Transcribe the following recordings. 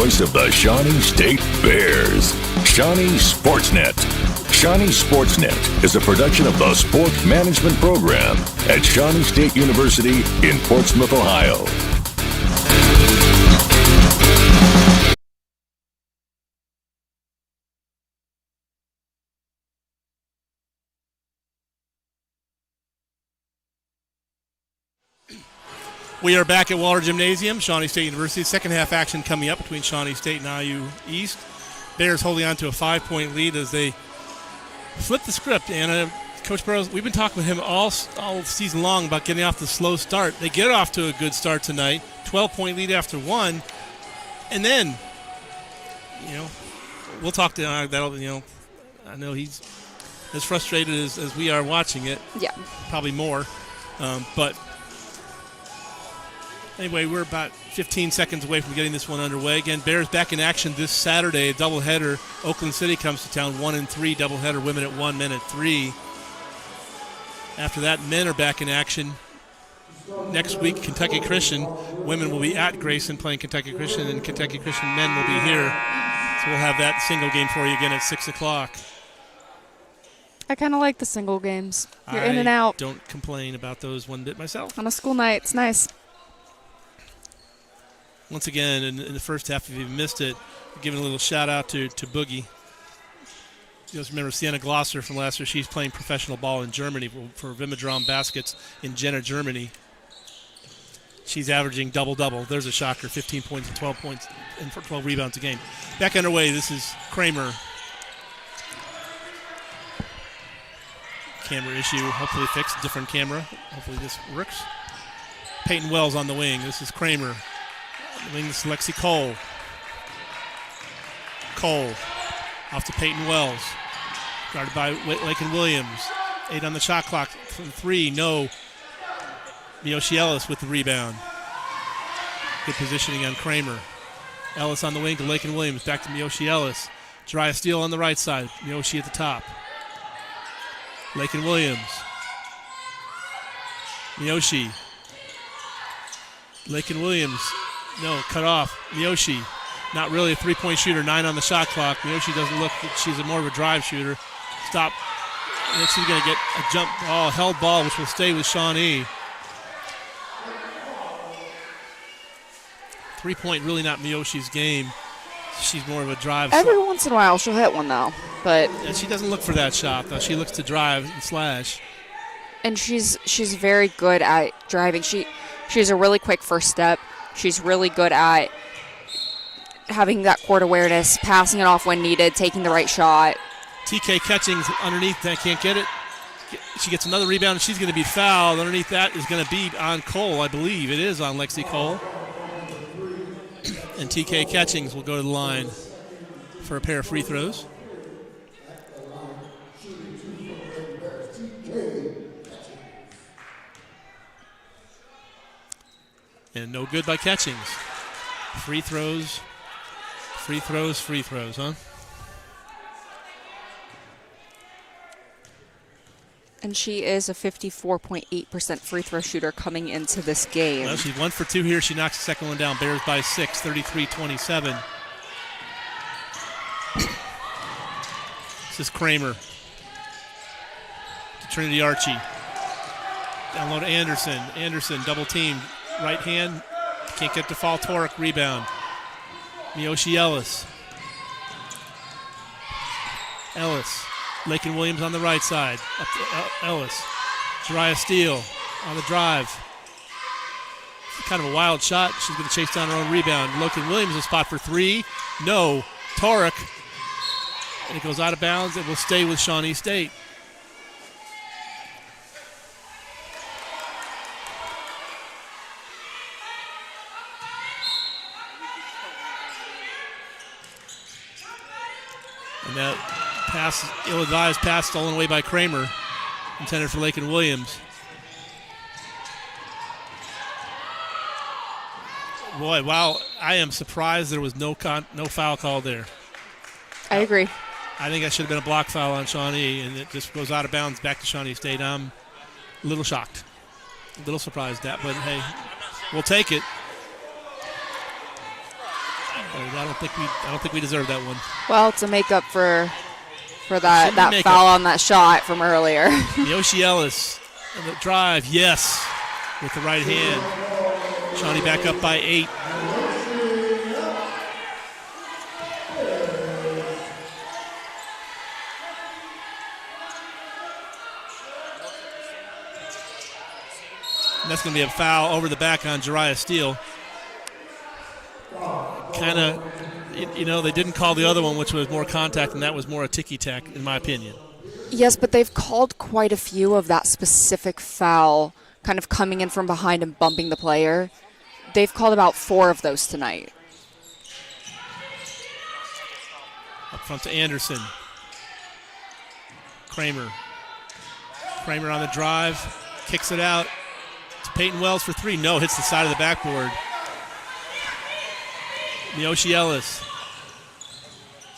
voice of the Shawnee State Bears, Shawnee Sportsnet. Shawnee Sportsnet is a production of the Sports Management Program at Shawnee State University in Portsmouth, Ohio. We are back at Waller Gymnasium, Shawnee State University. Second half action coming up between Shawnee State and IU East. Bears holding on to a 5-point lead as they flip the script. And Coach Burrows, we've been talking with him all season long about getting off the slow start. They get off to a good start tonight. 12-point lead after one. And then, we'll talk to I know he's as frustrated as we are watching it. Yeah. Probably more. But anyway, we're about 15 seconds away from getting this one underway. Again, Bears back in action this Saturday, a doubleheader. Oakland City comes to town, 1 and 3 doubleheader. Women at 1, men at 3. After that, men are back in action. Next week, Kentucky Christian. Women will be at Grayson playing Kentucky Christian, and Kentucky Christian men will be here. So we'll have that single game for you again at 6 o'clock. I kind of like the single games. You're in and out. I don't complain about those one bit myself. On a school night, it's nice. Once again, in the first half, if you missed it, giving a little shout-out to Boogie. You just remember Sienna Glosser from last year. She's playing professional ball in Germany for Vimedrom Baskets in Jena, Germany. She's averaging double-double. There's a shocker, 15 points and 12 points and 12 rebounds a game. Back underway, this is Kramer. Camera issue, hopefully fixed. Different camera. Hopefully this works. Peyton Wells on the wing. This is Kramer. Wings Lexi Cole. Cole off to Peyton Wells. Guarded by Lakin Williams. 8 on the shot clock. From 3, no. Miyoshi Ellis with the rebound. Good positioning on Kramer. Ellis on the wing to Lakin Williams. Back to Miyoshi Ellis. Jariah Steele on the right side. Miyoshi at the top. Lakin Williams. Miyoshi. Lakin Williams. No, cut off. Miyoshi, not really a three-point shooter, 9 on the shot clock. Miyoshi doesn't look, she's more of a drive shooter. Stop. And she's going to get a jump ball, held ball, which will stay with Shawnee. 3-point really not Miyoshi's game. She's more of a drive. Every once in a while she'll hit one, though. But and she doesn't look for that shot, though. She looks to drive and slash. And she's very good at driving. She has a really quick first step. She's really good at having that court awareness, passing it off when needed, taking the right shot. TK Catchings underneath that, can't get it. She gets another rebound, and she's going to be fouled. Underneath that is going to be on Cole, I believe. It is on Lexi Cole. And TK Catchings will go to the line for a pair of free throws. And no good by Catchings. Free throws, huh? And she is a 54.8% free throw shooter coming into this game. Well, she's 1 for 2 here. She knocks the second one down. Bears by 6, 33-27. This is Kramer. To Trinity Archie. Down low to Anderson. Anderson double teamed. Right hand, can't get to fall. Torek rebound. Miyoshi Ellis. Lakin Williams on the right side. Up to Ellis. Jariah Steele on the drive. Kind of a wild shot. She's going to chase down her own rebound. Lakin Williams a spot for 3. No. Torek. And it goes out of bounds. It will stay with Shawnee State. And that pass, ill-advised pass stolen away by Kramer, intended for Lakin Williams. Boy, wow, I am surprised there was no foul call there. I agree. I think that should have been a block foul on Shawnee, and it just goes out of bounds back to Shawnee State. I'm a little shocked, a little surprised at that, but hey, we'll take it. I don't think we deserve that one. Well, it's a makeup for that foul on that shot from earlier. Yoshi Ellis on the drive, yes, with the right hand. Shawnee back up by 8. And that's going to be a foul over the back on Jariah Steele. Kind of, they didn't call the other one, which was more contact, and that was more a ticky-tack, in my opinion. Yes, but they've called quite a few of that specific foul, kind of coming in from behind and bumping the player. They've called about 4 of those tonight. Up front to Anderson. Kramer on the drive, kicks it out. Peyton Wells for 3. No, hits the side of the backboard. Miyoshi Ellis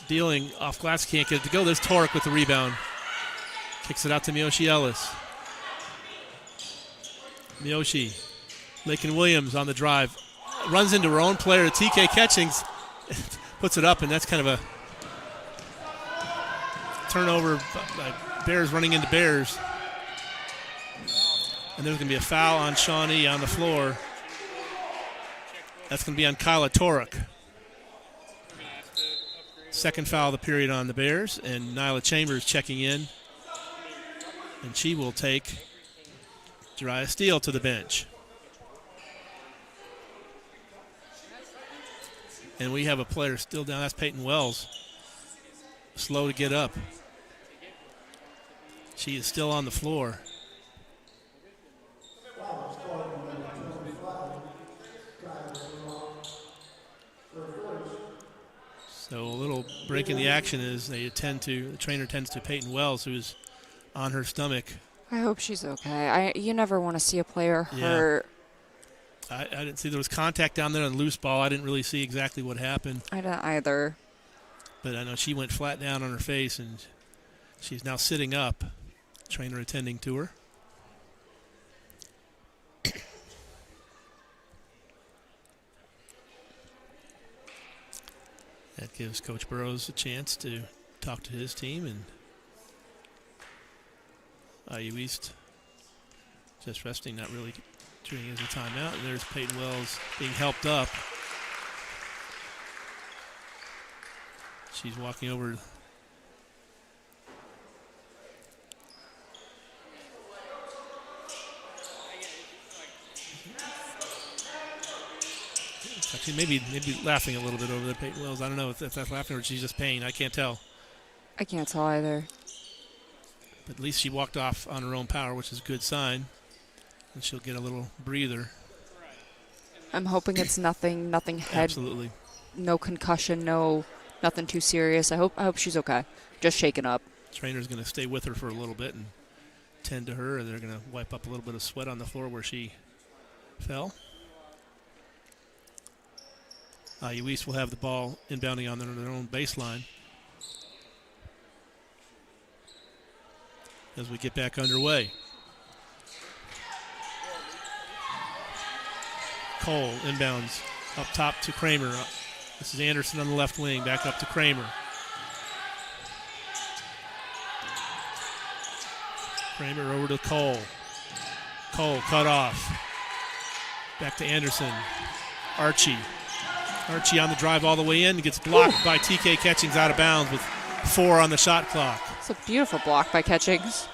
dealing off glass, can't get it to go. There's Torek with the rebound. Kicks it out to Miyoshi Ellis. Miyoshi. Lakin Williams on the drive. Runs into her own player, TK Catchings. Puts it up, and that's kind of a turnover. Bears running into Bears. And there's going to be a foul on Shawnee on the floor. That's going to be on Kyla Torek. Second foul of the period on the Bears, and Nyla Chambers checking in. And she will take Jariah Steele to the bench. And we have a player still down. That's Peyton Wells. Slow to get up. She is still on the floor. So a little break in the action as the trainer tends to Peyton Wells, who is on her stomach. I hope she's okay. You never want to see a player hurt. I didn't see there was contact down there on the loose ball. I didn't really see exactly what happened. I didn't either. But I know she went flat down on her face, and she's now sitting up. Trainer attending to her. That gives Coach Burrows a chance to talk to his team, and IU East just resting, not really treating it as a timeout. And there's Peyton Wells being helped up. She's walking over. Actually, maybe laughing a little bit over there, Peyton Wells. I don't know if that's laughing or she's just pain. I can't tell. I can't tell either. But at least she walked off on her own power, which is a good sign. And she'll get a little breather. I'm hoping it's nothing head. Absolutely. No concussion, nothing too serious. I hope she's okay. Just shaken up. Trainer's going to stay with her for a little bit and tend to her, and they're going to wipe up a little bit of sweat on the floor where she fell. IU East will have the ball inbounding on their own baseline as we get back underway. Cole inbounds up top to Kramer. This is Anderson on the left wing, back up to Kramer. Kramer over to Cole. Cole cut off. Back to Anderson. Archie on the drive all the way in. Gets blocked by TK Catchings out of bounds with 4 on the shot clock. It's a beautiful block by Catchings.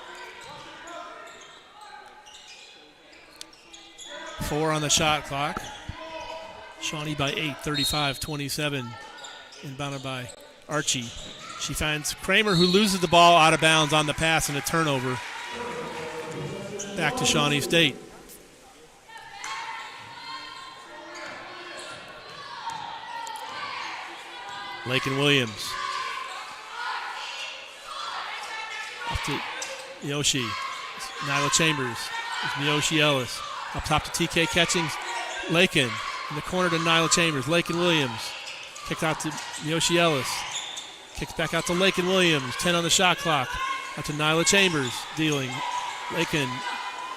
4 on the shot clock. Shawnee by 8, 35-27. Inbounded by Archie. She finds Kramer, who loses the ball out of bounds on the pass and a turnover. Back to Shawnee State. Lakin Williams. Up to Yoshi. Nyla Chambers. Miyoshi Ellis. Up top to TK Catchings. Lakin in the corner to Nyla Chambers. Lakin Williams. Kicked out to Miyoshi Ellis. Kicks back out to Lakin Williams. 10 on the shot clock. Out to Nyla Chambers. Dealing. Lakin.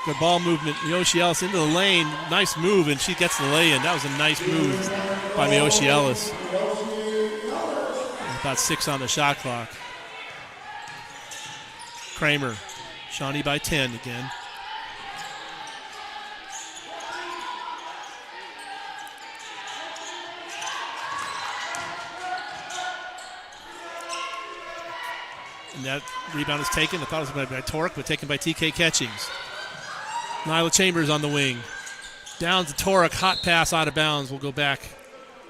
Good ball movement. Miyoshi Ellis into the lane. Nice move, and she gets the lay-in. That was a nice move by Miyoshi Ellis. About 6 on the shot clock. Kramer. Shawnee by 10 again. And that rebound is taken. I thought it was by Torek, but taken by TK Catchings. Nyla Chambers on the wing. Down to Torek. Hot pass out of bounds. Will go back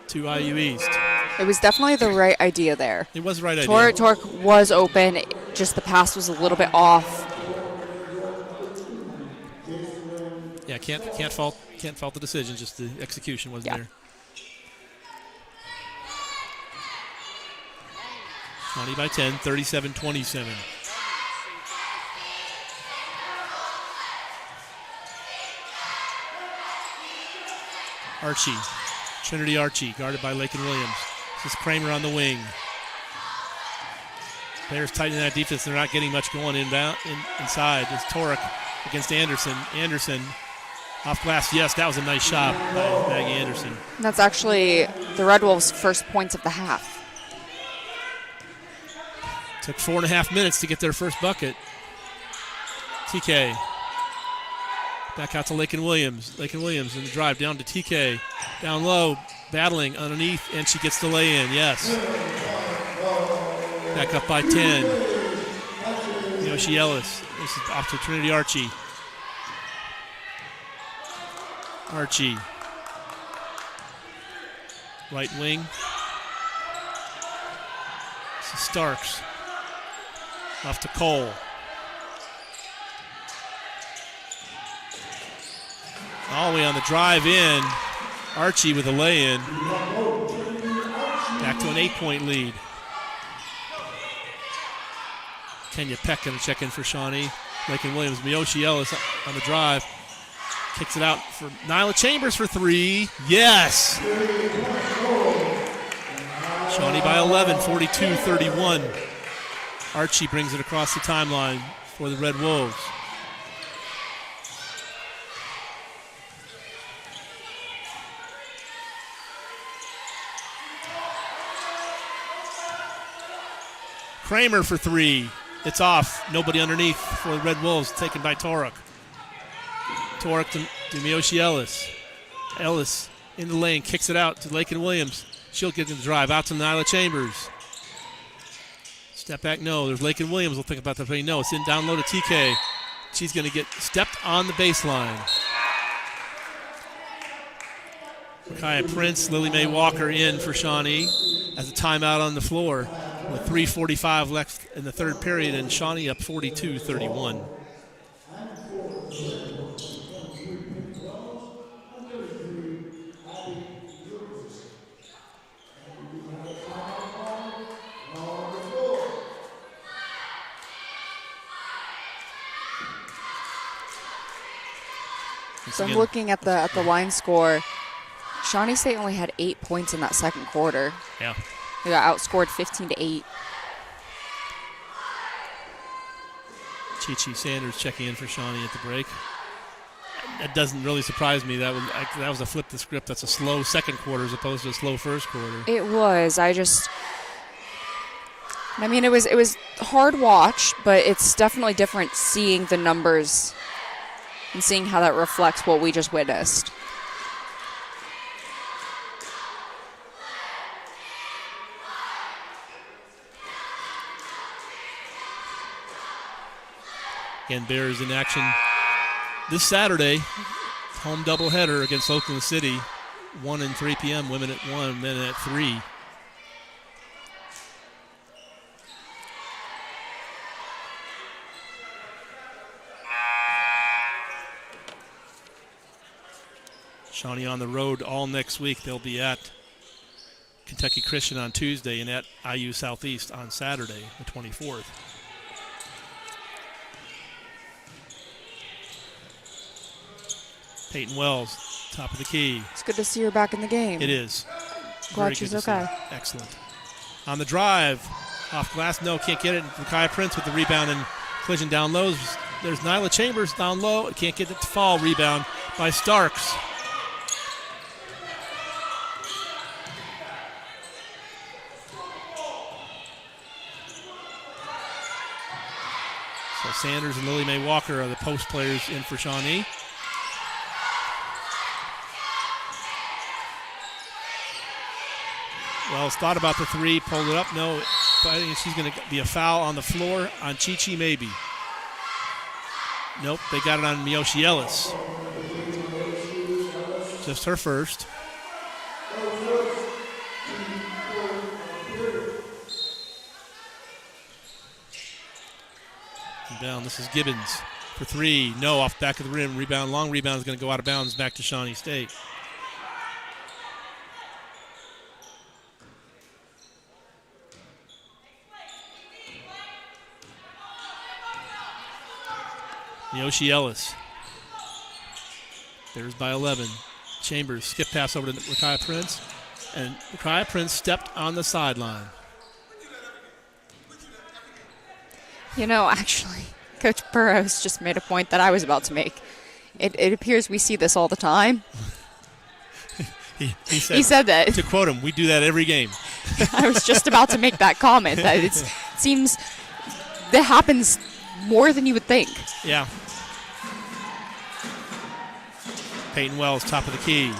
to IU East. It was definitely the right idea there. It was the right idea. Torek was open. Just the pass was a little bit off. Yeah, can't fault the decision. Just the execution wasn't there. Shawnee by 10, 37-27. Archie, Trinity Archie, guarded by Lakin Williams. This is Kramer on the wing. Bears tightening that defense. They're not getting much going inside. It's Torek against Anderson. Anderson off glass. Yes, that was a nice shot by Maggie Anderson. That's actually the Red Wolves' first points of the half. Took 4.5 minutes to get their first bucket. TK. Back out to Lakin Williams. Lakin Williams in the drive down to TK. Down low, battling underneath, and she gets the lay-in. Yes. Back up by 10. Yoshi Ellis. This is off to Trinity Archie. Archie. Right wing. This is Starks. Off to Cole. All the way on the drive in. Archie with a lay-in. Back to an 8-point lead. Kenya Peck going to check in for Shawnee. Lakin Williams. Miyoshi Ellis on the drive. Kicks it out for Nyla Chambers for 3. Yes! Shawnee by 11, 42-31. Archie brings it across the timeline for the Red Wolves. Kramer for 3. It's off. Nobody underneath for the Red Wolves, taken by Torek. Torek to Miyoshi Ellis. Ellis in the lane, kicks it out to Lakin Williams. She'll get in the drive, out to Nyla Chambers. Step back, no. There's Lakin Williams. We'll think about that play. No, it's in down low to TK. She's going to get stepped on the baseline. Kaya Prince, Lily Mae Walker in for Shawnee as a timeout on the floor with 3:45 left in the third period, and Shawnee up 42-31. So I'm looking at the line score. Shawnee State only had 8 points in that second quarter. Yeah. They got outscored 15-8. Chi-Chi Sanders checking in for Shawnee at the break. That doesn't really surprise me. That was a flip the script. That's a slow second quarter as opposed to a slow first quarter. It was. it was hard watch, but it's definitely different seeing the numbers and seeing how that reflects what we just witnessed. Again, Bears in action this Saturday. Home doubleheader against Oakland City. 1 and 3 p.m. Women at 1, men at 3. Shawnee on the road all next week. They'll be at Kentucky Christian on Tuesday and at IU Southeast on Saturday, the 24th. Peyton Wells, top of the key. It's good to see her back in the game. It is. Glad she's okay. Excellent. On the drive, off glass, no, can't get it. Kaya Prince with the rebound and collision down low. There's Nyla Chambers down low. Can't get it to fall. Rebound by Starks. So Sanders and Lily Mae Walker are the post players in for Shawnee. Wells thought about the three, pulled it up. No, but I think she's going to be a foul on the floor on Chi-Chi maybe. Nope, they got it on Miyoshi Ellis. Just her first. Rebound, this is Gibbons for three. No, off back of the rim. Rebound, long rebound is going to go out of bounds back to Shawnee State. Miyoshi Ellis. There's by 11. Chambers, skip pass over to Rakaya Prince. And Rakaya Prince stepped on the sideline. You know, actually, Coach Burrows just made a point that I was about to make. It appears we see this all the time. He said that. To quote him, we do that every game. I was just about to make that comment, that it seems that happens more than you would think. Yeah. Peyton Wells, top of the key.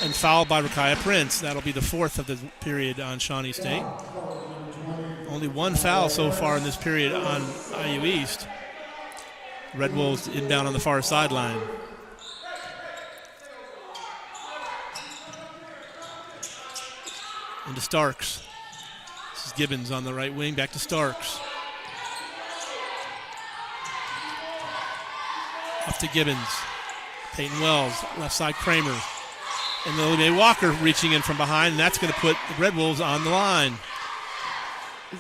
And fouled by Rakaya Prince. That'll be the fourth of the period on Shawnee State. Only one foul so far in this period on IU East. Red Wolves inbound on the far sideline. Into Starks. This is Gibbons on the right wing, back to Starks. Up to Gibbons. Peyton Wells, left side Kramer. And Lily Mae Walker reaching in from behind, and that's going to put the Red Wolves on the line.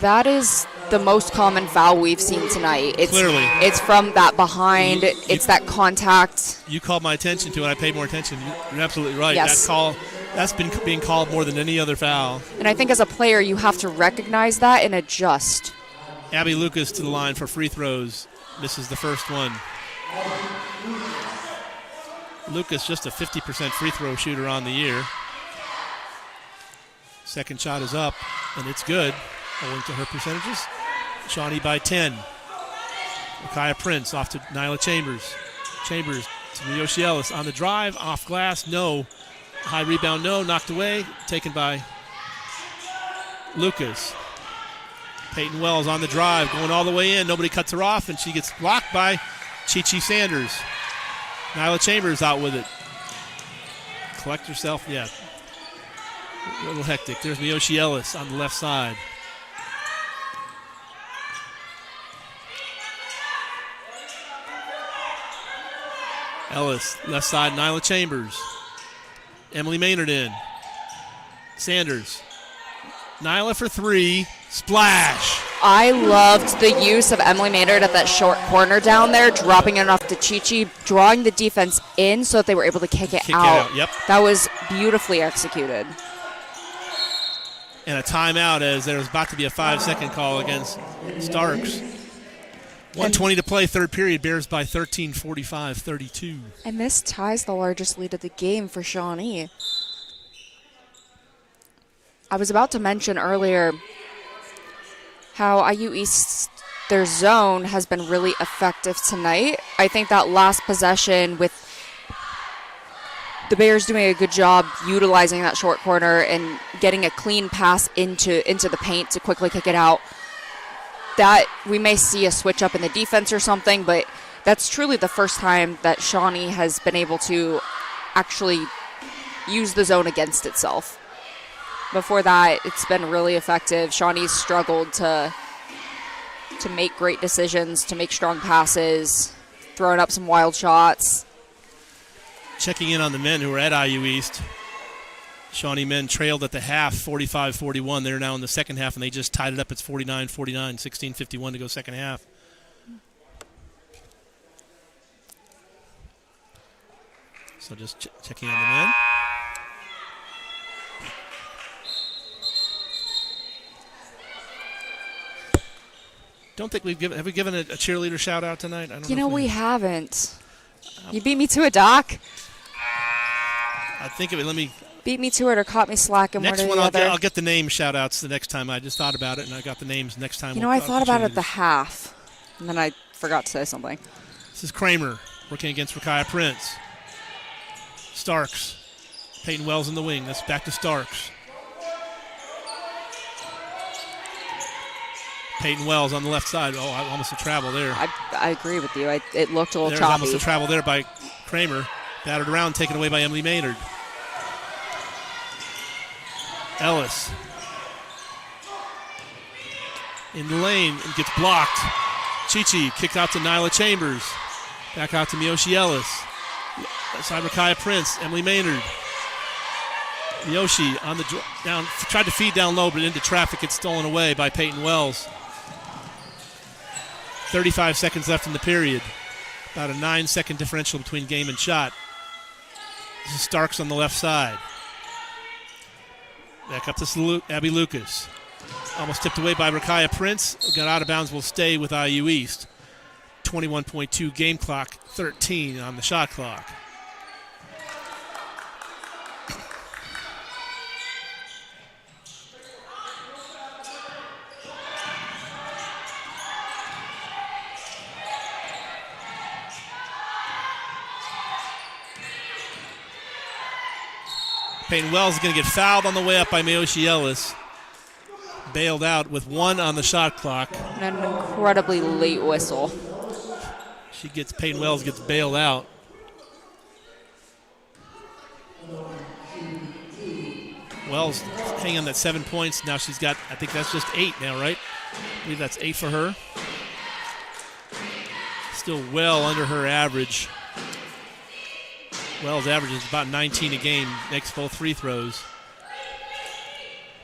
That is the most common foul we've seen tonight. Clearly. It's from that behind. It's that contact. You called my attention to it. I paid more attention. You're absolutely right. Yes. That's been being called more than any other foul. And I think as a player, you have to recognize that and adjust. Abby Lucas to the line for free throws. Misses the first one. Lucas just a 50% free throw shooter on the year. Second shot is up, and it's good, owing to her percentages. Shawnee by 10. Rakaya Prince off to Nyla Chambers. Chambers to Miyoshi Ellis on the drive, off glass, no. High rebound, no. Knocked away, taken by Lucas. Peyton Wells on the drive, going all the way in. Nobody cuts her off, and she gets blocked by Chi-Chi Sanders. Nyla Chambers out with it. Collect herself, yeah. A little hectic. There's Miyoshi Ellis on the left side. Ellis, left side, Nyla Chambers. Emily Maynard in. Sanders. Nyla for three. Splash. I loved the use of Emily Maynard at that short corner down there, dropping it off to Chi-Chi, drawing the defense in so that they were able to kick it out. Yep. That was beautifully executed. And a timeout as there was about to be a 5-second call against Starks. 1:20 to play, third period. Bears by 13, 45-32. And this ties the largest lead of the game for Shawnee. I was about to mention earlier how IU East, their zone has been really effective tonight. I think that last possession with the Bears doing a good job utilizing that short corner and getting a clean pass into the paint to quickly kick it out, that we may see a switch up in the defense or something, but that's truly the first time that Shawnee has been able to actually use the zone against itself. Before that, it's been really effective. Shawnee's struggled to make great decisions, to make strong passes, throwing up some wild shots. Checking in on the men who were at IU East. Shawnee men trailed at the half, 45-41. They're now in the second half, and they just tied it up. It's 49-49, 16:51 to go second half. So just checking on the men. Don't think have we given a cheerleader shout out tonight? I don't know. You know, we haven't. You beat me to it, Doc. I think of it. Let me. Beat me to it or caught me slacking. Next one one, or the other. I'll get the name shout outs the next time. I just thought about it, and I got the names next time. You know, I thought about it at the half. And then I forgot to say something. This is Kramer working against Rakaya Prince. Starks. Peyton Wells in the wing. That's back to Starks. Peyton Wells on the left side. Oh, almost a travel there. I agree with you. It looked a little There's choppy. Almost a travel there by Kramer. Battered around, taken away by Emily Maynard. Ellis. In the lane and gets blocked. Chichi kicked out to Nyla Chambers. Back out to Miyoshi Ellis. Side Rakaya Prince. Emily Maynard. Miyoshi on the down, tried to feed down low, but into traffic. It's stolen away by Peyton Wells. 35 seconds left in the period. About a 9-second differential between game and shot. This is Starks on the left side. Back up to Abby Lucas. Almost tipped away by Rakaya Prince. Got out of bounds, will stay with IU East. 21.2 game clock, 13 on the shot clock. Peyton Wells is going to get fouled on the way up by Miyoshi Ellis. Bailed out with 1 on the shot clock. And an incredibly late whistle. Peyton Wells gets bailed out. Wells hanging on that 7 points. Now she's got, I think that's just 8 now, right? I believe that's 8 for her. Still well under her average. Wells averages about 19 a game, makes full free throws.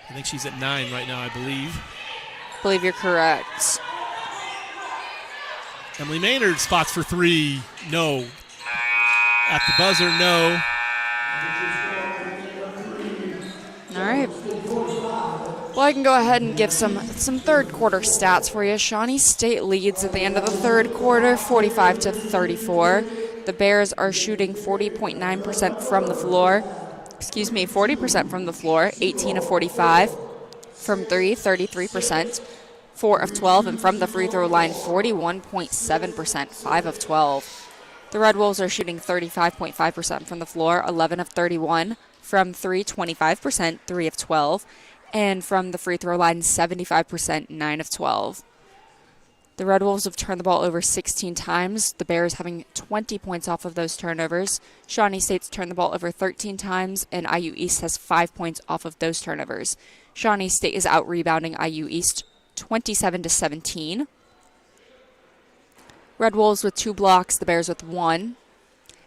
I think she's at 9 right now, I believe. I believe you're correct. Emily Maynard spots for 3. No. At the buzzer, no. All right. Well, I can go ahead and give some third quarter stats for you. Shawnee State leads at the end of the third quarter, 45-34. The Bears are shooting 40.9% from the floor. 40% from the floor, 18 of 45. From 3, 33%. 4 of 12. And from the free throw line, 41.7%, 5 of 12. The Red Wolves are shooting 35.5% from the floor, 11 of 31. From 3, 25%, 3 of 12. And from the free throw line, 75%, 9 of 12. The Red Wolves have turned the ball over 16 times, the Bears having 20 points off of those turnovers. Shawnee State's turned the ball over 13 times, and IU East has 5 points off of those turnovers. Shawnee State is out-rebounding IU East 27-17. Red Wolves with 2 blocks, the Bears with 1.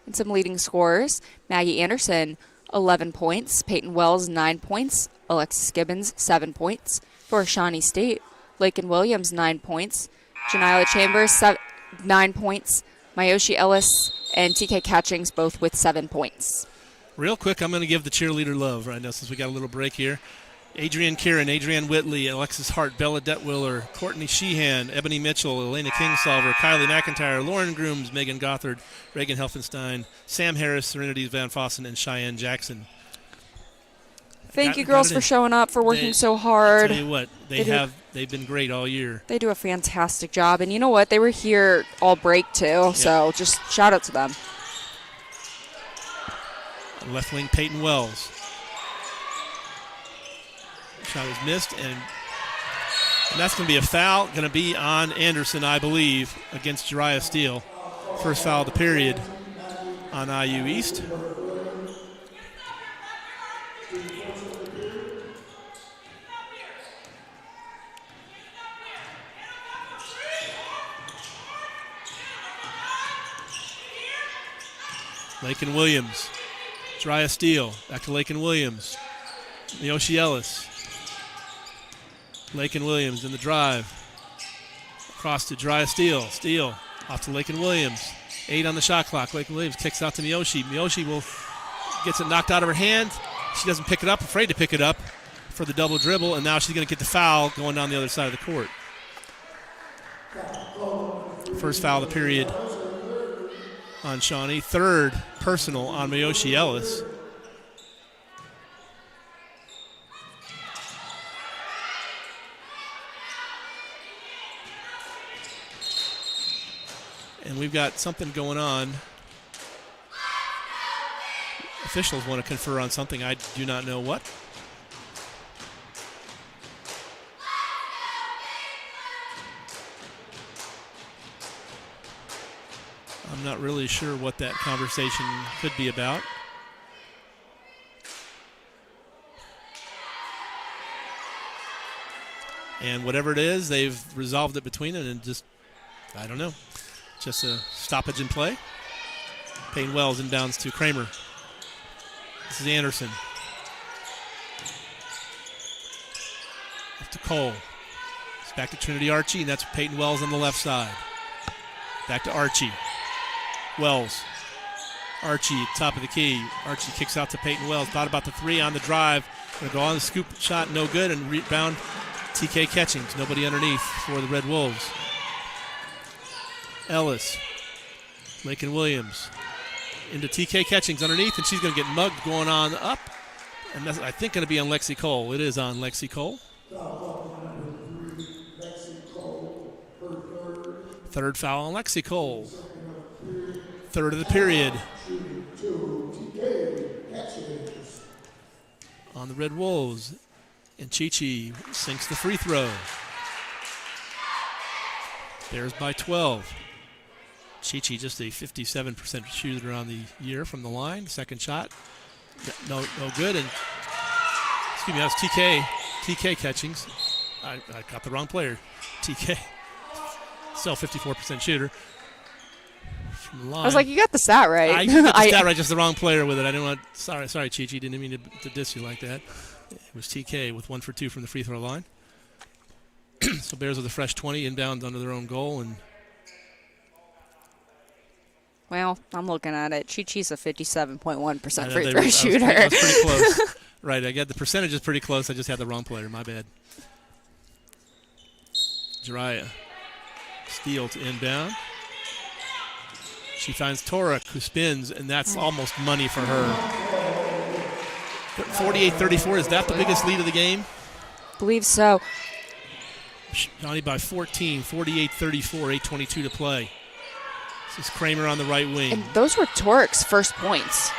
And some leading scorers, Maggie Anderson, 11 points. Peyton Wells, 9 points. Alexis Gibbons, 7 points. For Shawnee State, Lakin Williams, 9 points. Janila Chambers, 9 points. Miyoshi Ellis and TK Catchings both with 7 points. Real quick, I'm going to give the cheerleader love right now since we got a little break here. Adrienne Kieran, Adrienne Whitley, Alexis Hart, Bella Detwiller, Courtney Sheehan, Ebony Mitchell, Elena Kingsolver, Kylie McIntyre, Lauren Grooms, Megan Gothard, Reagan Helfenstein, Sam Harris, Serenity Van Fossen, and Cheyenne Jackson. Thank you, girls, for showing up, for working so hard. I'll tell you what, they've been great all year. They do a fantastic job. And you know what? They were here all break, too. So just shout out to them. Left wing, Peyton Wells. Shot was missed, and that's going to be a foul. Going to be on Anderson, I believe, against Jariah Steele. First foul of the period on IU East. Lakin Williams. Jariah Steele. Back to Lakin Williams. Miyoshi Ellis. Lakin Williams in the drive. Across to Jariah Steele. Steele off to Lakin Williams. 8 on the shot clock. Lakin Williams kicks out to Miyoshi. Miyoshi gets it knocked out of her hand. She doesn't pick it up. Afraid to pick it up for the double dribble. And now she's going to get the foul going down the other side of the court. First foul of the period on Shawnee. Third personal on Miyoshi Ellis. And we've got something going on. Officials want to confer on something. I do not know what. I'm not really sure what that conversation could be about. And whatever it is, they've resolved it between them and just, I don't know, just a stoppage in play. Peyton Wells inbounds to Kramer. This is Anderson. Up to Cole. It's back to Trinity Archie, and that's Peyton Wells on the left side. Back to Archie. Wells. Archie, top of the key. Archie kicks out to Peyton Wells. Thought about the three on the drive. Going to go on the scoop shot, no good, and rebound TK Catchings. Nobody underneath for the Red Wolves. Ellis. Lakin Williams. Into TK Catchings underneath, and she's going to get mugged going on up. And that's, I think, going to be on Lexi Cole. It is on Lexi Cole. Third foul on Lexi Cole. Third of the period. On the Red Wolves. And Chi-Chi sinks the free throw. Bears by 12. Chi-Chi just a 57% shooter on the year from the line. Second shot, no good. And excuse me, that was TK Catchings. I got the wrong player. TK, still 54% shooter from the line. I was like, you got the stat right. I got the stat right, just the wrong player with it. I didn't want. Sorry, Chi-Chi, didn't mean to diss you like that. It was TK with 1 for 2 from the free throw line. So Bears with a fresh 20 inbound under their own goal and. Well, I'm looking at it. Chi-Chi's a 57.1% free I throw shooter. I was pretty close. Right, I got the percentage is pretty close. I just had the wrong player. My bad. Jiraiya. Steele to inbound. She finds Torek, who spins, and that's almost money for her. 48-34, is that the biggest lead of the game? Believe so. Johnny by 14, 48-34, 8:22 to play. This is Kramer on the right wing. And those were Torek's first points.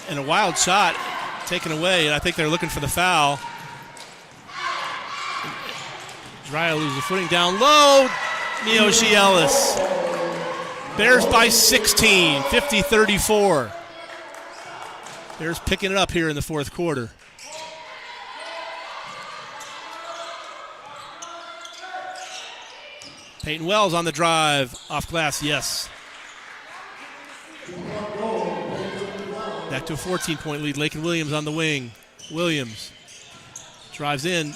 And a wild shot taken away, and I think they're looking for the foul. Jiraiya loses footing down low. Miyoshi Ellis. Bears by 16, 50-34. Bears picking it up here in the fourth quarter. Peyton Wells on the drive. Off glass, yes. Back to a 14-point lead. Lakin Williams on the wing. Williams drives in.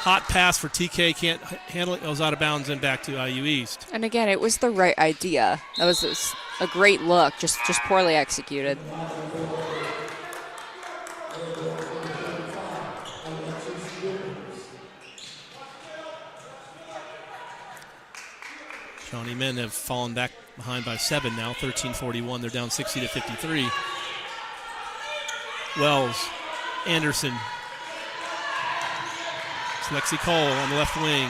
Hot pass for TK. Can't handle it. Goes out of bounds and back to IU East. And again, it was the right idea. That was a great look, just poorly executed. Shawnee men have fallen back behind by 7 now, 13-41. They're down 60-53. Wells, Anderson. It's Lexi Cole on the left wing.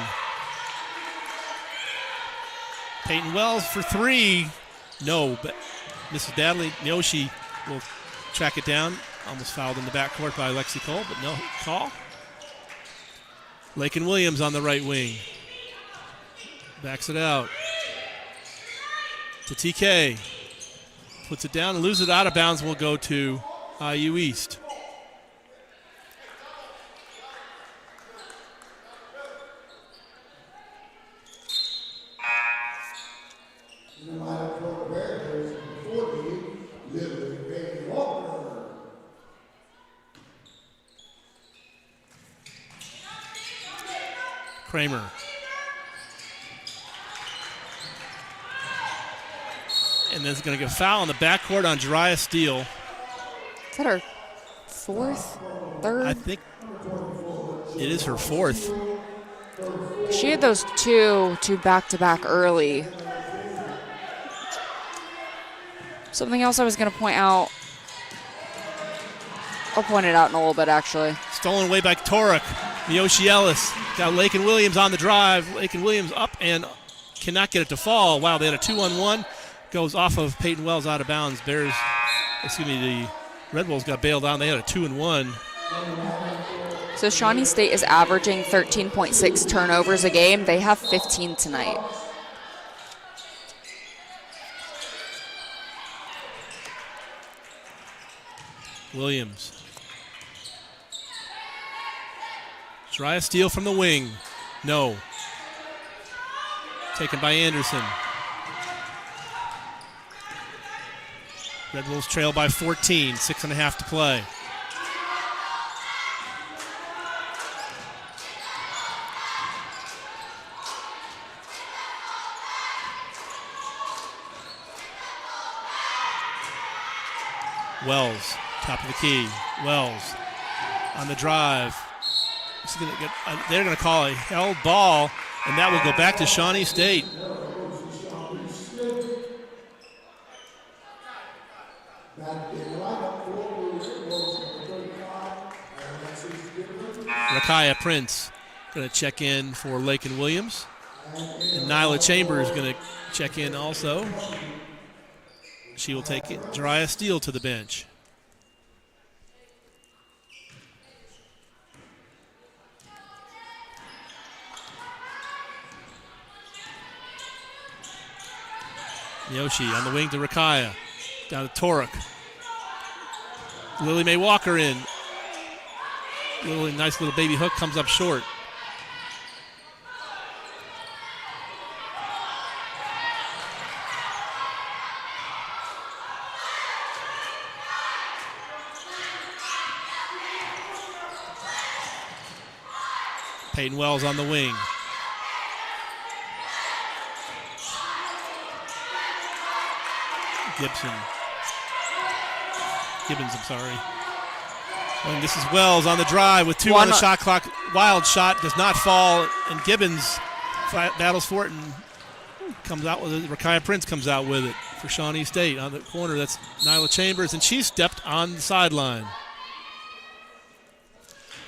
Peyton Wells for 3. No, but misses badly. Miyoshi will track it down. Almost fouled in the backcourt by Lexi Cole, but no call. Lakin Williams on the right wing. Backs it out to TK. Puts it down and loses it out of bounds. Will go to IU East. Kramer. And then it's going to get a foul on the backcourt on Jiraiya Steele. Is that her fourth? Third? I think it is her fourth. She had those two back-to-back early. Something else I was going to point out. I'll point it out in a little bit, actually. Stolen away by Torek. Miyoshi Ellis got Lakin Williams on the drive. Lakin Williams up and cannot get it to fall. Wow, they had a 2-on-1. Goes off of Peyton Wells out of bounds. The Red Wolves got bailed out. They had a 2-and-1. So Shawnee State is averaging 13.6 turnovers a game. They have 15 tonight. Williams. Try a steal from the wing. No. Taken by Anderson. Red Wolves trail by 14, 6.5 to play. Wells, top of the key. Wells on the drive. They're going to call a held ball, and that will go back to Shawnee State. Rakaya Prince going to check in for Lakin Williams. And Nyla Chambers going to check in also. She will take it. Jariah Steele to the bench. Yoshi on the wing to Rakaya. Down to Torek. Lily Mae Walker in. Lily, nice little baby hook, comes up short. Peyton Wells on the wing. Gibbons, I'm sorry. And this is Wells on the drive with 2 on the shot clock. Wild shot does not fall, and Gibbons battles for it and comes out with it. Rakaya Prince comes out with it for Shawnee State on the corner. That's Nyla Chambers, and she stepped on the sideline.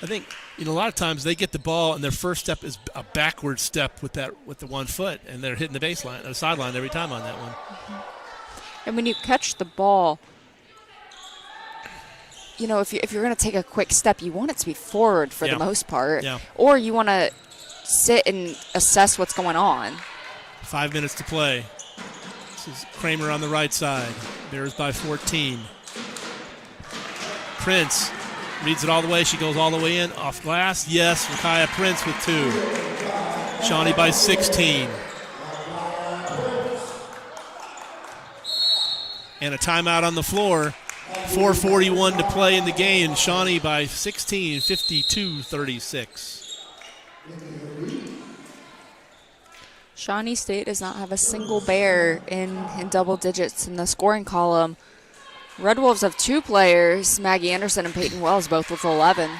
I think a lot of times they get the ball and their first step is a backward step with the 1 foot, and they're hitting the baseline, the sideline every time on that one. Mm-hmm. And when you catch the ball, if you're going to take a quick step, you want it to be forward for the most part, or you want to sit and assess what's going on. 5 minutes to play. This is Kramer on the right side. Bears by 14. Prince reads it all the way. She goes all the way in. Off glass. Yes. Rakaya Prince with 2. Shawnee by 16. And a timeout on the floor. 4:41 to play in the game. Shawnee by 16, 52-36. Shawnee State does not have a single Bear in double digits in the scoring column. Red Wolves have 2 players, Maggie Anderson and Peyton Wells, both with 11.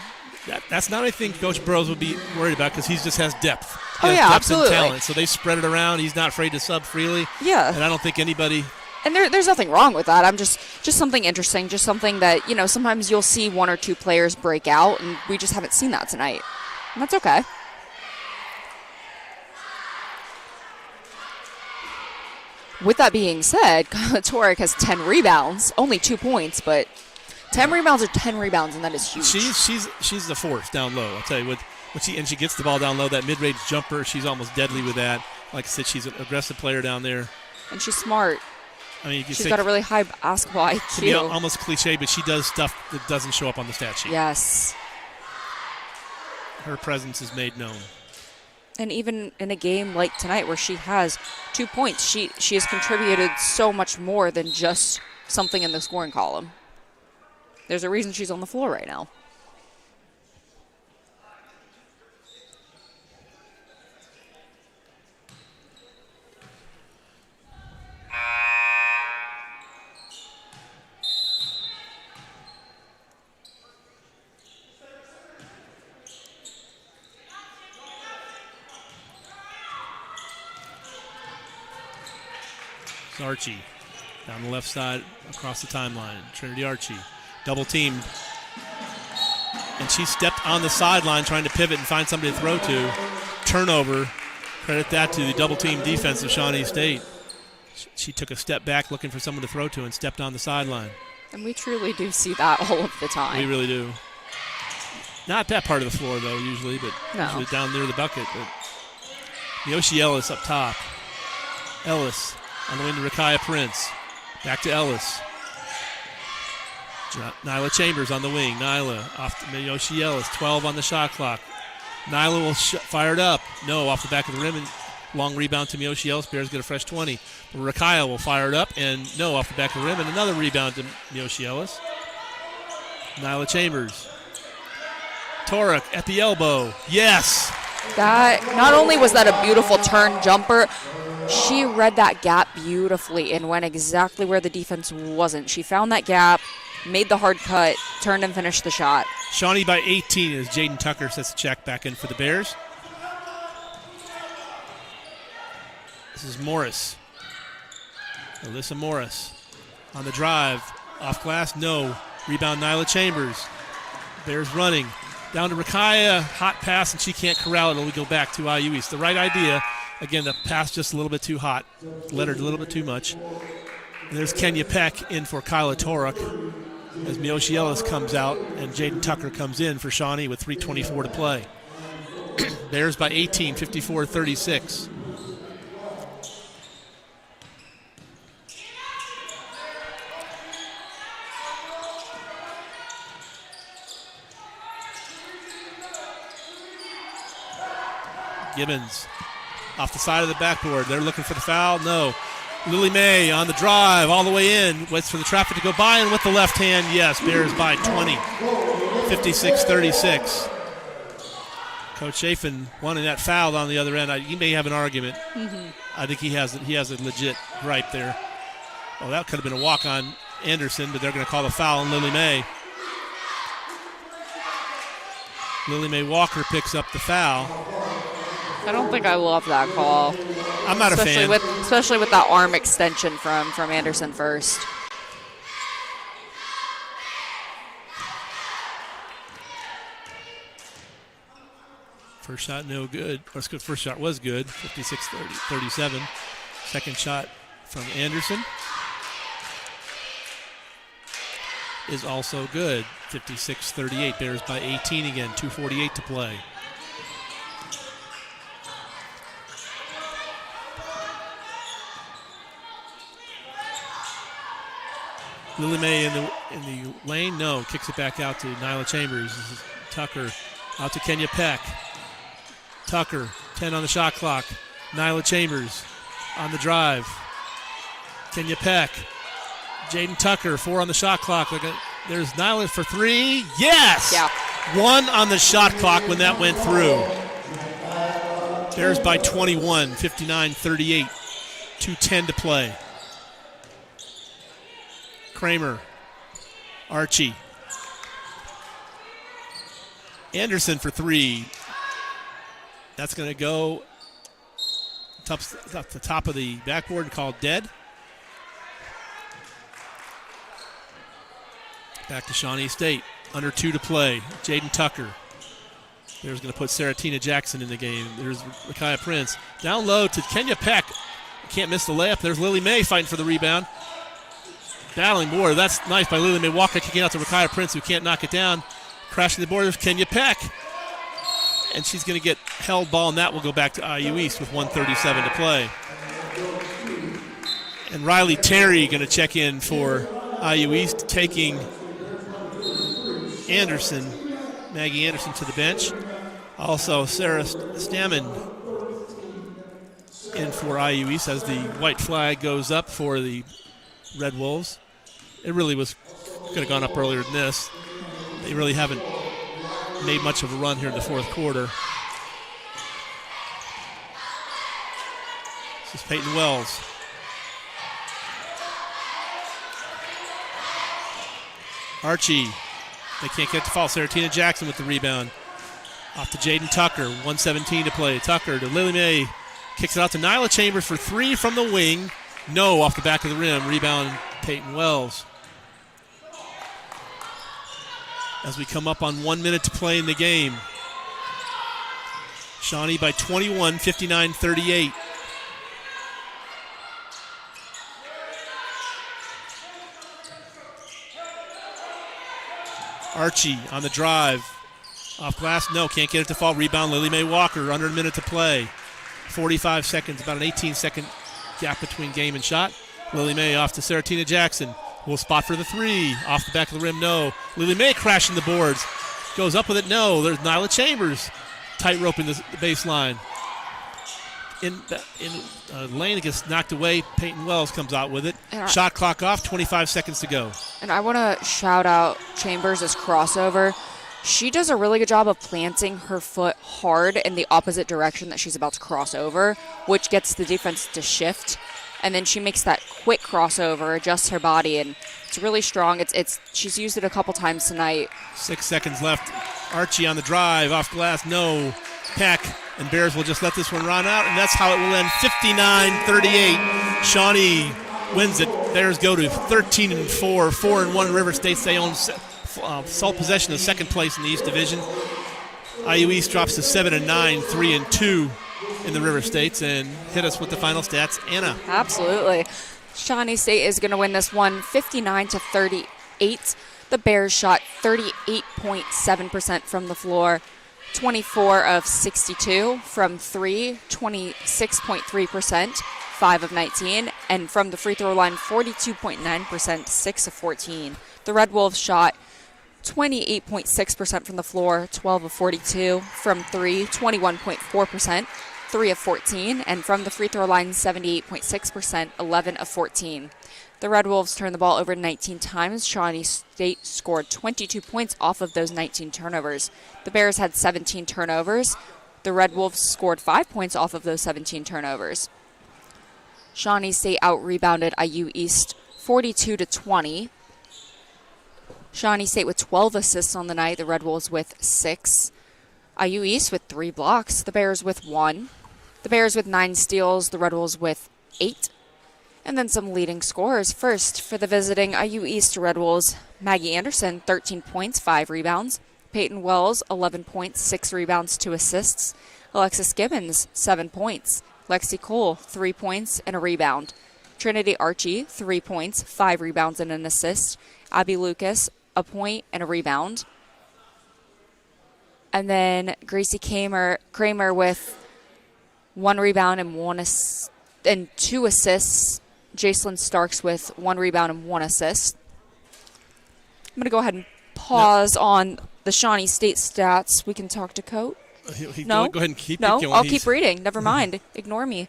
That's not anything Coach Burrows would be worried about because he just has depth. He has depth absolutely. And talent, so they spread it around. He's not afraid to sub freely. Yeah. And I don't think anybody... And there's nothing wrong with that. I'm just something interesting, just something that, sometimes you'll see 1 or 2 players break out, and we just haven't seen that tonight. And that's okay. With that being said, Kyla Torek has 10 rebounds, only 2 points, but 10 rebounds are 10 rebounds, and that is huge. She's the force down low. I'll tell you when she gets the ball down low, that mid-range jumper, she's almost deadly with that. Like I said, she's an aggressive player down there, and she's smart. I mean, she's got a really high basketball IQ. To be almost cliche, but she does stuff that doesn't show up on the stat sheet. Yes. Her presence is made known. And even in a game like tonight where she has 2 points, she has contributed so much more than just something in the scoring column. There's a reason she's on the floor right now. Archie down the left side across the timeline. Trinity Archie double teamed. and she stepped on the sideline trying to pivot and find somebody to throw to. Turnover. Credit that to the double-team defense of Shawnee State. She took a step back looking for someone to throw to and stepped on the sideline. And we truly do see that all of the time. We really do. Not that part of the floor, though, usually, but No. usually down near the bucket. But Miyoshi Ellis up top. Ellis on the wing to Rakaya Prince. Back to Ellis. Nyla Chambers on the wing. Nyla off to Miyoshi Ellis. 12 on the shot clock. Nyla will fire it up. No, off the back of the rim. And long rebound to Miyoshi Ellis. Bears get a fresh 20. Rakaya will fire it up. And no, off the back of the rim. And another rebound to Miyoshi Ellis. Nyla Chambers. Torek at the elbow. Yes. That not only was that a beautiful turn jumper, she read that gap beautifully and went exactly where the defense wasn't. She found that gap, made the hard cut, turned and finished the shot. Shawnee by 18 as Jaden Tucker sets the check back in for the Bears. This is Morris. Alyssa Morris on the drive. Off glass, no. Rebound Nyla Chambers. Bears running. Down to Rakaya, hot pass, and she can't corral it. It'll go back to IU East. The right idea. Again, the pass just a little bit too hot. Let her a little bit too much. And there's Kenya Peck in for Kyla Torek as Miyoshi Ellis comes out and Jaden Tucker comes in for Shawnee with 3:24 to play. Bears by 18, 54-36. Gibbons off the side of the backboard. They're looking for the foul. No. Lily May on the drive all the way in. Waits for the traffic to go by, and with the left hand, yes, Bears by 20. 56-36. Coach Chafin wanting that foul on the other end. He may have an argument. Mm-hmm. I think he has a legit gripe there. Oh, that could have been a walk on Anderson, but they're going to call the foul on Lily May. Lily May Walker picks up the foul. I don't think I love that call. I'm not a fan. Especially with that arm extension from Anderson first. First shot no good. First shot was good, 56-37. Second shot from Anderson is also good, 56-38. Bears by 18 again, 2:48 to play. Lily May in the lane, no. Kicks it back out to Nyla Chambers. This is Tucker out to Kenya Peck. Tucker, 10 on the shot clock. Nyla Chambers on the drive. Kenya Peck. Jaden Tucker, 4 on the shot clock. There's Nyla for 3. Yes! Yeah. 1 on the shot clock when that went through. Bears by 21, 59-38. 2:10 to play. Kramer, Archie. Anderson for 3. That's going to go up the top of the backboard and called dead. Back to Shawnee State. Under 2 to play. Jaden Tucker. There's going to put Saratina Jackson in the game. There's Rakaya Prince. Down low to Kenya Peck. Can't miss the layup. There's Lily May fighting for the rebound. Battling board. That's nice by Lily May Walker kicking out to Rakaya Prince, who can't knock it down. Crashing the board. There's Kenya Peck. And she's going to get held ball, and that will go back to IU East with 1:37 to play. And Riley Terry going to check in for IU East, taking Maggie Anderson to the bench. Also, Sarah Stammen in for IU East as the white flag goes up for the Red Wolves. It really could have gone up earlier than this. They really haven't made much of a run here in the fourth quarter. This is Peyton Wells. Archie. They can't get the foul. Saratina Jackson with the rebound. Off to Jaden Tucker. 1:17 to play. Tucker to Lily May. Kicks it out to Nyla Chambers for 3 from the wing. No, off the back of the rim. Rebound Peyton Wells. as we come up on 1 minute to play in the game. Shawnee by 21, 59-38. Archie on the drive. Off glass, no, can't get it to fall. Rebound, Lily Mae Walker, under a minute to play. 45 seconds, about an 18-second gap between game and shot. Lily Mae off to Saratina Jackson. Will spot for the three. Off the back of the rim, no. Lily Mae crashing the boards. Goes up with it, no. There's Nyla Chambers. Tightrope in the baseline. In lane, it gets knocked away. Peyton Wells comes out with it. Shot clock off, 25 seconds to go. And I want to shout out Chambers' crossover. She does a really good job of planting her foot hard in the opposite direction that she's about to cross over, which gets the defense to shift. And then she makes that quick crossover, adjusts her body, and it's really strong. She's used it a couple times tonight. 6 seconds left. Archie on the drive, off glass, no. Peck, and Bears will just let this one run out, and that's how it will end. 59-38. Shawnee wins it. Bears go to 13-4, 4-1. River State stay on sole possession of second place in the East Division. IU East drops to 7-9, 3-2 in the River States. And hit us with the final stats, Anna. Absolutely. Shawnee State is going to win this one 59-38. The Bears shot 38.7% from the floor, 24 of 62 from three, 26.3%, 5 of 19, and from the free throw line, 42.9%, 6 of 14. The Red Wolves shot 28.6% from the floor, 12 of 42, from three, 21.4%, 3 of 14, and from the free throw line, 78.6%, 11 of 14. The Red Wolves turned the ball over 19 times. Shawnee State scored 22 points off of those 19 turnovers. The Bears had 17 turnovers. The Red Wolves scored 5 points off of those 17 turnovers. Shawnee State out-rebounded IU East 42-20. Shawnee State with 12 assists on the night. The Red Wolves with 6. IU East with 3 blocks. The Bears with 1. The Bears with 9 steals. The Red Wolves with 8. And then some leading scorers. First, for the visiting IU East Red Wolves, Maggie Anderson, 13 points, 5 rebounds. Peyton Wells, 11 points, 6 rebounds, 2 assists. Alexis Gibbons, 7 points. Lexi Cole, 3 points and a rebound. Trinity Archie, 3 points, 5 rebounds and an assist. Abby Lucas, a point and a rebound. And then Gracie Kramer with 1 rebound and 2 assists. Jacelyn Starks with 1 rebound and 1 assist. I'm going to go ahead and pause on the Shawnee State stats. We can talk to Coach. No? Go ahead and keep No, going. I'll keep reading. Never mind. Ignore me.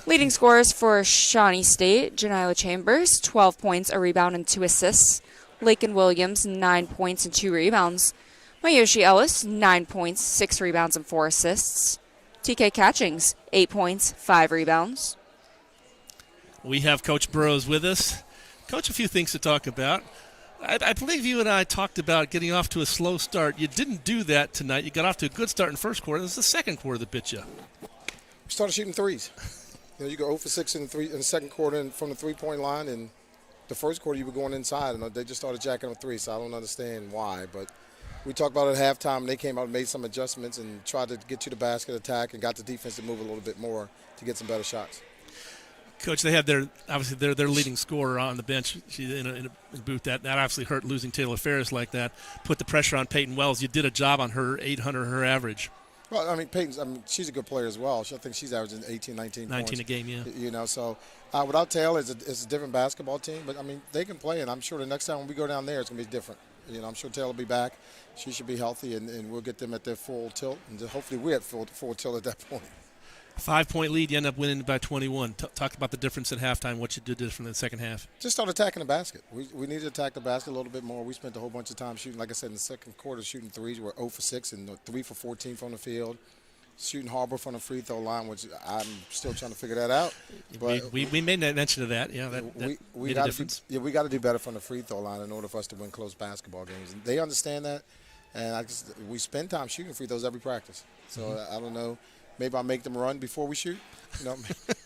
Leading scorers for Shawnee State, Janila Chambers, 12 points, a rebound, and 2 assists. Lakin Williams, 9 points and 2 rebounds. Mayoshi Ellis, 9 points, 6 rebounds, and 4 assists. TK Catchings, 8 points, 5 rebounds. We have Coach Burrows with us. Coach, a few things to talk about. I believe you and I talked about getting off to a slow start. You didn't do that tonight. You got off to a good start in the first quarter. This is the second quarter that bit you. We started shooting threes. You go 0 for 6 in the second quarter and from the three-point line, and the first quarter you were going inside, and they just started jacking up threes, so I don't understand why. But we talked about it at halftime, and they came out and made some adjustments and tried to get to the basket attack and got the defense to move a little bit more to get some better shots. Coach, they have their leading scorer on the bench. She's in a booth. That obviously hurt, losing Taylor Ferris like that. Put the pressure on Peyton Wells. You did a job on her, 800 her average. Well, she's a good player as well. I think she's averaging 18, 19 points. A game, yeah. So without Taylor, it's a different basketball team. But, they can play, and I'm sure the next time when we go down there, it's going to be different. I'm sure Taylor will be back. She should be healthy, and we'll get them at their full tilt. And hopefully we're at full tilt at that point. 5-point lead, you end up winning by 21. Talk about the difference at halftime, what you did different in the second half. Just start attacking the basket. We need to attack the basket a little bit more. We spent a whole bunch of time shooting, like I said, in the second quarter, shooting threes. We're 0 for 6 and 3 for 14 from the field. Shooting Harbor from the free throw line, which I'm still trying to figure that out. But we made that mention of that. Yeah, that made a difference. We got to do better from the free throw line in order for us to win close basketball games. And they understand that, and we spend time shooting free throws every practice. So I don't know. Maybe I'll make them run before we shoot.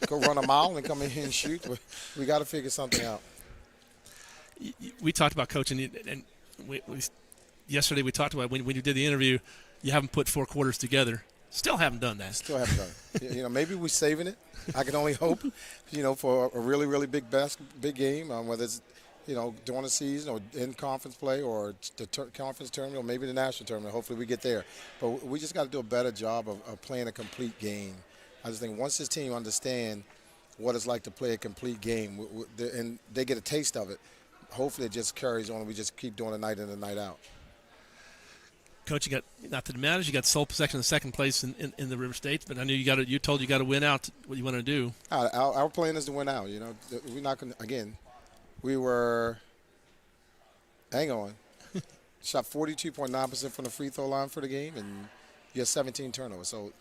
Go run a mile and come in here and shoot. We got to figure something out. We talked about coaching, and yesterday we talked about when you did the interview, you haven't put 4 quarters together. Still haven't done that. Still haven't done it. Maybe we're saving it. I can only hope, for a really, really big game, whether it's, during the season or in conference play or the conference tournament or maybe the national tournament. Hopefully we get there. But we just got to do a better job of playing a complete game. I just think once this team understand what it's like to play a complete game and they get a taste of it, hopefully it just carries on and we just keep doing it night in and night out. Coach, you got, not that it matters, you got sole possession of second place in the River States, but I knew you told you got to win out what you want to do. Our plan is to win out. We're not going to, again, we were, hang on, shot 42.9% from the free throw line for the game, and you have 17 turnovers. So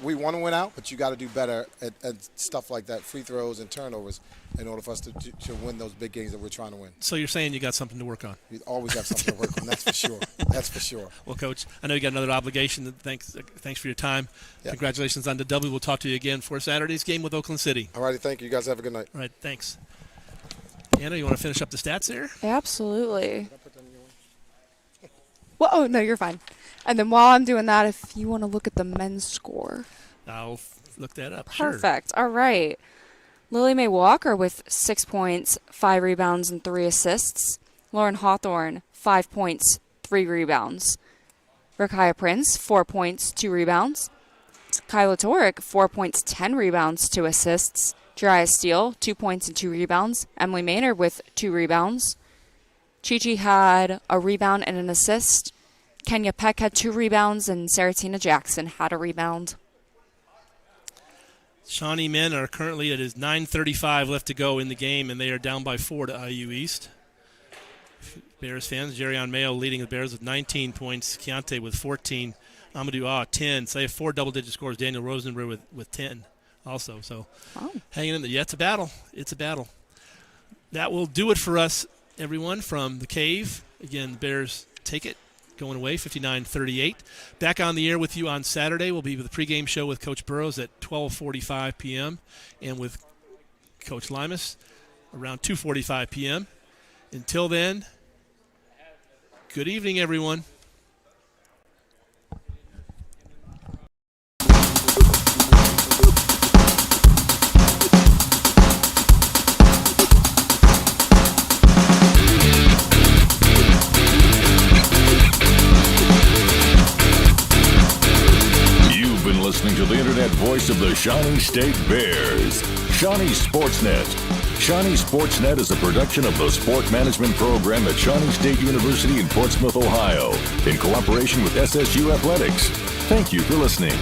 we want to win out, but you got to do better at stuff like that, free throws and turnovers, in order for us to win those big games that we're trying to win. So you're saying you got something to work on? We always have something to work on. That's for sure. That's for sure. Well, Coach, I know you got another obligation. Thanks for your time. Yeah. Congratulations on the W. We'll talk to you again for Saturday's game with Oakland City. All righty, thank you. You guys have a good night. All right, thanks. Anna, you want to finish up the stats there? Absolutely. Well, oh, no, you're fine. And then while I'm doing that, if you want to look at the men's score. I'll look that up. Perfect. Sure. All right. Lily Mae Walker with 6 points, 5 rebounds, and 3 assists. Lauren Hawthorne, 5 points, 3 rebounds. Rakaya Prince, 4 points, 2 rebounds. Kyla Torek, 4 points, 10 rebounds, 2 assists. Jariah Steele, 2 points and 2 rebounds. Emily Maynard with 2 rebounds. Chi-Chi had a rebound and an assist. Kenya Peck had 2 rebounds, and Saratina Jackson had a rebound. Shawnee men are currently, it is 9:35 left to go in the game, and they are down by 4 to IU East. Bears fans, Jerry Mayo leading the Bears with 19 points. Keontae with 14. Amadou 10. So they have 4 double-digit scores. Daniel Rosenberg with 10 also. So hanging in there. Yeah, it's a battle. It's a battle. That will do it for us, everyone, from the Cave. Again, the Bears take it. Going away, 59-38. Back on the air with you on Saturday. We'll be with the pregame show with Coach Burrows at 12:45 p.m. and with Coach Limas around 2:45 p.m. Until then, good evening, everyone. Listening to the internet voice of the Shawnee State Bears, Shawnee Sportsnet. Shawnee Sportsnet is a production of the Sport Management Program at Shawnee State University in Portsmouth, Ohio, in cooperation with SSU Athletics. Thank you for listening.